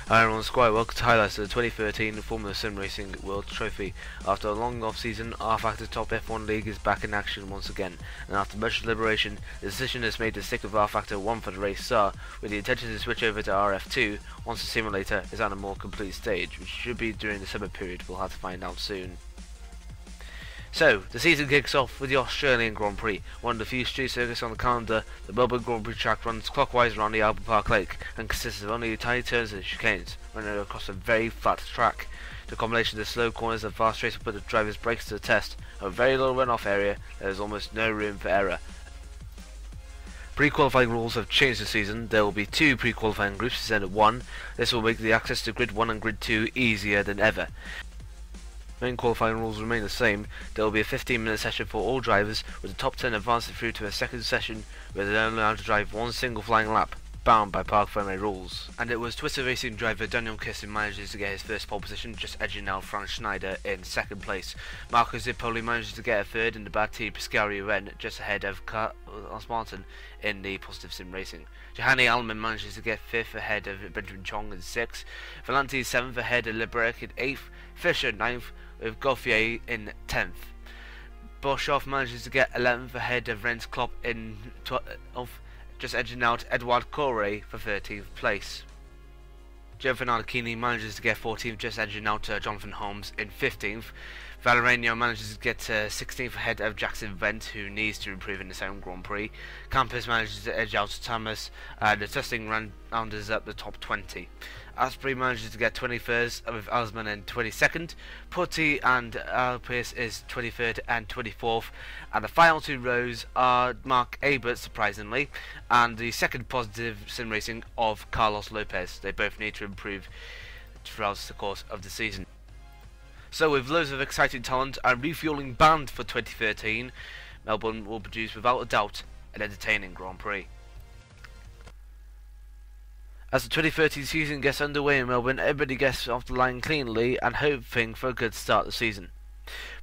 Hi everyone, Squire, welcome to highlights of the 2013 Formula SimRacing World Trophy. After a long off-season, rFactor Top F1 League is back in action once again, and after much deliberation, the decision is made to stick with rFactor 1 for the race start, with the intention to switch over to RF2 once the simulator is at a more complete stage, which should be during the summer period. We'll have to find out soon. So, the season kicks off with the Australian Grand Prix, one of the few street circuits on the calendar. The Melbourne Grand Prix track runs clockwise around the Albert Park Lake and consists of only tiny turns and chicanes running across a very flat track. The combination of the slow corners and fast race will put the driver's brakes to the test. A very low runoff area, there is almost no room for error. Pre-qualifying rules have changed this season. There will be 2 pre-qualifying groups instead of 1. This will make the access to Grid 1 and Grid 2 easier than ever. Main qualifying rules remain the same. There will be a 15-minute session for all drivers, with the top 10 advancing through to a second session where they're only allowed to drive one single flying lap, bound by park-friendly rules. And it was Twitter racing driver Daniel Kiss who managed to get his first pole position, just edging out Franz Schneider in second place. Marco Zippoli managed to get a third in the Batti Pescaria Ren, just ahead of Carlos Martin in the Positive Sim Racing. Johanny Alman manages to get 5th ahead of Benjamin Chong in 6th. Valenti 7th ahead of Liberec in 8th. Fischer 9th, with Gauthier in 10th. Boshoff manages to get 11th ahead of Renz Klopp in 12th, just edging out Edouard Corre for 13th place. Giovanni Alchini manages to get 14th, just edging out Jonathan Holmes in 15th. Valeriano manages to get 16th ahead of Jackson Vent, who needs to improve in the second Grand Prix. Campus manages to edge out Thomas, and the testing rounders up the top 20. Asprey manages to get 21st with Osman in 22nd. Putty and Alpes is 23rd and 24th. And the final 2 rows are Mark Abert, surprisingly, and the second positive sim racing of Carlos Lopez. They both need to improve throughout the course of the season. So with loads of exciting talent and refueling banned for 2013, Melbourne will produce without a doubt an entertaining Grand Prix. As the 2013 season gets underway in Melbourne, everybody gets off the line cleanly and hoping for a good start to the season.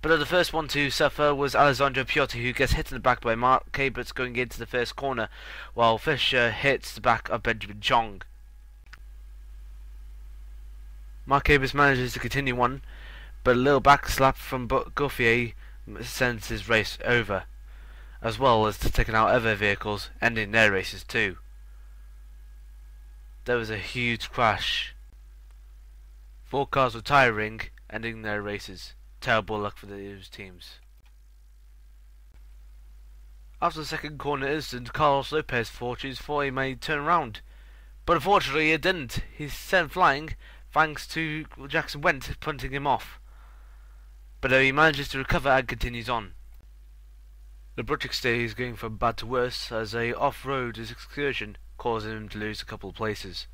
But the first one to suffer was Alessandro Piotti, who gets hit in the back by Mark Caberts going into the first corner, while Fischer hits the back of Benjamin Chong. Mark Caberts manages to continue on, but a little back slap from Gauthier sends his race over, as well as taking out other vehicles, ending their races too. There was a huge crash. 4 cars were tiring, ending their races. Terrible luck for those teams. After the second corner incident, Carlos Lopez fortunes thought he may turn around, but unfortunately it didn't. He sent flying thanks to Jackson Went punting him off. But he manages to recover and continues on. The Bruttick stay is going from bad to worse as a off-road excursion causing him to lose a couple of places,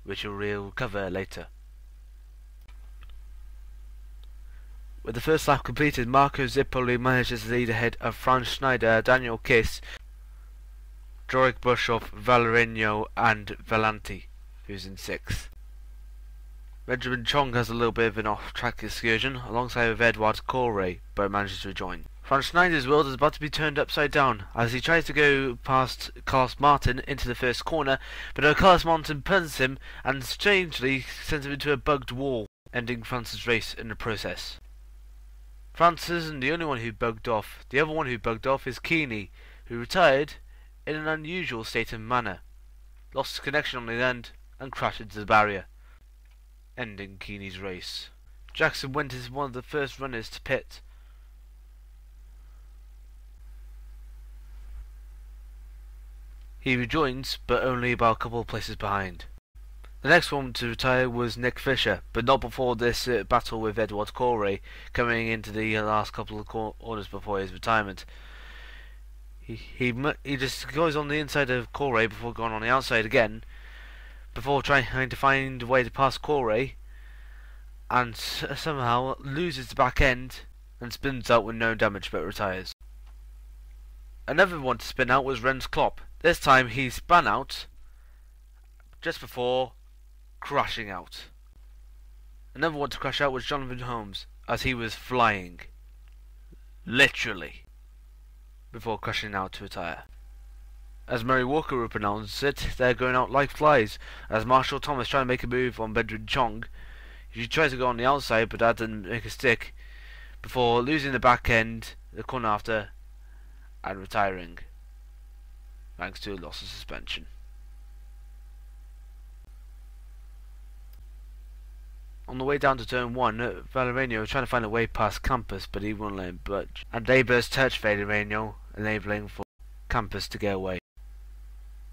which he'll recover later. With the first lap completed, Marco Zippoli manages to lead ahead of Franz Schneider, Daniel Kiss, Jorik Boshoff, Valeriano and Valenti, who's in 6th. Benjamin Chong has a little bit of an off-track excursion alongside with Edouard Corre, but manages to rejoin. Franz Schneider's world is about to be turned upside down as he tries to go past Carlos Martin into the first corner, but Carlos Martin punts him and strangely sends him into a bugged wall, ending Franz's race in the process. Franz isn't the only one who bugged off. The other one who bugged off is Keeney, who retired in an unusual state of manner, lost his connection on the end and crashed into the barrier, ending Keeney's race. Jackson Went is one of the first runners to pit. He rejoins, but only about a couple of places behind. The next one to retire was Nick Fischer, but not before this battle with Edouard Corre, coming into the last couple of corners before his retirement. He just goes on the inside of Corre before going on the outside again, before trying to find a way to pass Corre, and somehow loses the back end and spins out with no damage but retires. Another one to spin out was Renz Klopp. This time he spun out just before crashing out. Another one to crash out was Jonathan Holmes, as he was flying, literally, before crashing out to retire. As Murray Walker would pronounce it, they're going out like flies, as Marshall Thomas trying to make a move on Bedouin Chong. He tries to go on the outside, but that didn't make a stick, before losing the back end, the corner after, and retiring, thanks to a loss of suspension. On the way down to turn 1, Valeriano was trying to find a way past Campos, but he wouldn't let him budge. And Adebisi touched Valeriano, enabling for Campos to get away.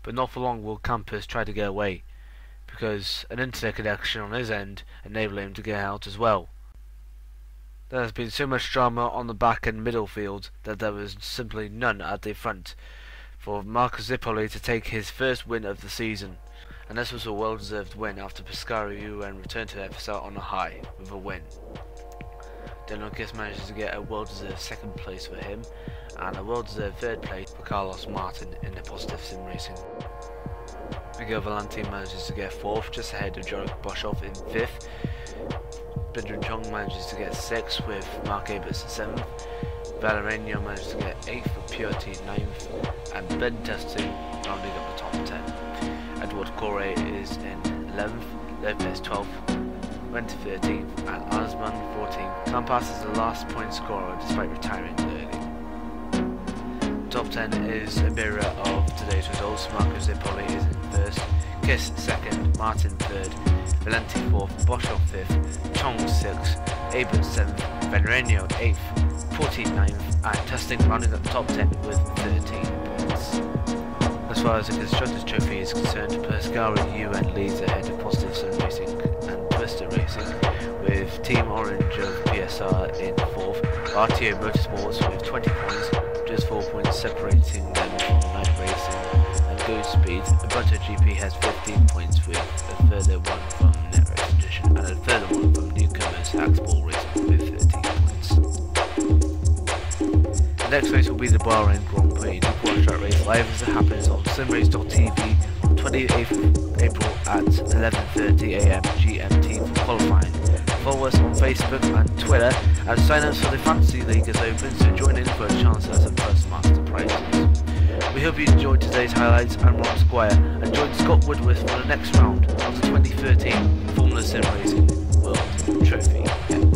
But not for long will Campos try to get away, because an internet connection on his end enabled him to get out as well. There has been so much drama on the back and middle field that there was simply none at the front for Marcus Zipoli to take his first win of the season. And this was a well-deserved win after Pescara returned to FSL on a high with a win. Delonquis manages to get a well-deserved second place for him and a well-deserved third place for Carlos Martin in the positive sim racing. Miguel Valenti manages to get 4th, just ahead of Jorik Boshoff in 5th. Bedouin Chong manages to get 6th with Mark Abetz in 7th. Valeriano manages to get 8th with Purity 9th, and Ben Testing rounding up the top 10. Edward Correa is in 11th, Lopez 12th, went to 13th, and Osman 14th. Campas is the last point scorer despite retiring early. Top 10 is a mirror of today's results. Marcus Zipoli is in 1st, Kiss 2nd, Martin 3rd, Valenti 4th, Boshoff 5th, Chong 6th, Abel 7th, Valeriano 8th, Porti 9th, and Testing rounding up the top 10 with 13 points. As far as the Constructors' Trophy is concerned, Pescara UN leads ahead of Positive Sun Racing and Twister Racing, with Team Orange of PSR in 4th, RTO Motorsports with 20 points, just 4 points separating them from Night Racing and Go Speed. Ubuntu GP has 15 points with a further one from Netrace Edition and a further one from newcomers Axball Racing with 13 points. The next race will be the Bahrain Grand Prix. You can watch that race live as it happens on simrace.tv on 28th of April at 11:30 AM GMT for qualifying. Follow us on Facebook and Twitter, and sign up for the Fantasy League is open, so join in for a chance at some first master prizes. We hope you enjoyed today's highlights. I'm Ron Squire, and join Scott Woodworth for the next round of the 2013 Formula Sim Racing World Trophy.